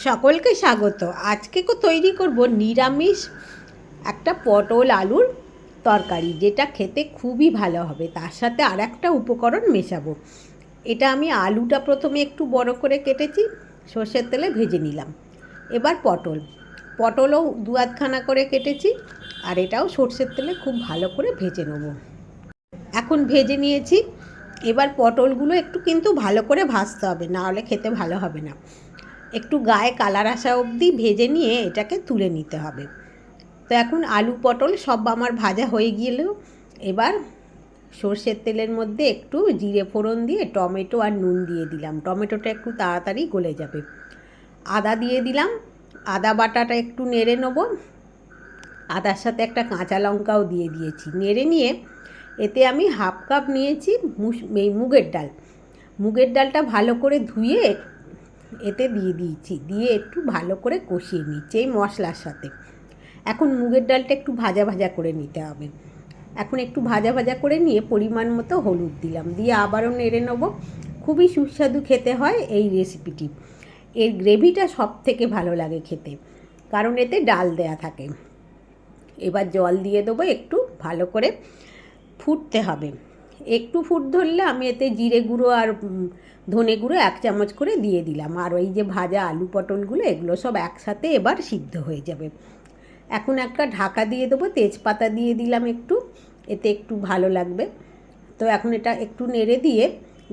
সকলকে স্বাগত। আজকে তৈরি করব নিরামিষ একটা পটল আলুর তরকারি, যেটা খেতে খুবই ভালো হবে। তার সাথে আর একটা উপকরণ মেশাবো। এটা আমি আলুটা প্রথমে একটু বড় করে কেটেছি, সর্ষের তেলে ভেজে নিলাম। এবার পটলও দু আধখানা করে কেটেছি, আর এটাও সর্ষের তেলে খুব ভালো করে ভেজে নেব। এখন ভেজে নিয়েছি। এবার পটলগুলো একটু কিন্তু ভালো করে ভাজতে হবে, না হলে খেতে ভালো হবে না। একটু গায়ে কালার আসা অবধি ভেজে নিয়ে এটাকে তুলে নিতে হবে। তো এখন আলু পটল সব আমার ভাজা হয়ে গেলেও এবার সর্ষের তেলের মধ্যে একটু জিরে ফোড়ন দিয়ে টমেটো আর নুন দিয়ে দিলাম। টমেটোটা একটু তাড়াতাড়ি গলে যাবে। আদা দিয়ে দিলাম। আদা বাটাটা একটু নেড়ে নেব। আদার সাথে একটা কাঁচা লঙ্কাও দিয়ে দিয়েছি। নেড়ে নিয়ে এতে আমি হাফ কাপ নিয়েছি মুগের ডাল। মুগের ডালটা ভালো করে ধুয়ে এতে দিয়ে দিয়েছি, দিয়ে একটু ভালো করে কষিয়ে নিচ্ছি এই মশলার সাথে। এখন মুগের ডালটা একটু ভাজা ভাজা করে নিতে হবে। এখন একটু ভাজা ভাজা করে নিয়ে পরিমাণ মতো হলুদ দিলাম, দিয়ে আবারও নেড়ে নেবো। খুবই সুস্বাদু খেতে হয় এই রেসিপিটি। এর গ্রেভিটা সব থেকে ভালো লাগে খেতে, কারণ এতে ডাল দেয়া থাকে। এবার জল দিয়ে দেবো, একটু ভালো করে ফুটতে হবে। একটু ফুট ধরলে আমি এতে জিরে গুঁড়ো আর ধনে গুঁড়ো 1 চামচ করে দিয়ে দিলাম। আর ওই যে ভাজা আলু পটলগুলো, এগুলো সব একসাথে এবার সিদ্ধ হয়ে যাবে। এখন একটা ঢাকা দিয়ে দেবো, তেজপাতা দিয়ে দিলাম একটু, এতে একটু ভালো লাগবে। তো এখন এটা একটু নেড়ে দিয়ে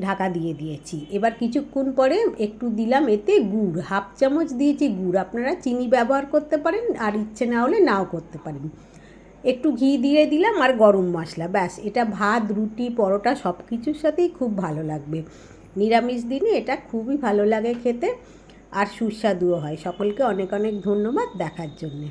ঢাকা দিয়ে দিয়েছি। এবার কিছুক্ষণ পরে একটু দিলাম এতে গুড়, হাফ চামচ দিয়েছি গুড়। আপনারা চিনি ব্যবহার করতে পারেন, আর ইচ্ছে না হলে নাও করতে পারেন। একটু ঘি দিয়ে দিলাম আর গরম মশলা, ব্যাস। এটা ভাত, রুটি, পরোটা সব কিছুর সাথেই খুব ভালো লাগবে। নিরামিষ দিনে এটা খুবই ভালো লাগে খেতে, আর সুস্বাদুও হয়। সকলকে অনেক অনেক ধন্যবাদ দেখার জন্যে।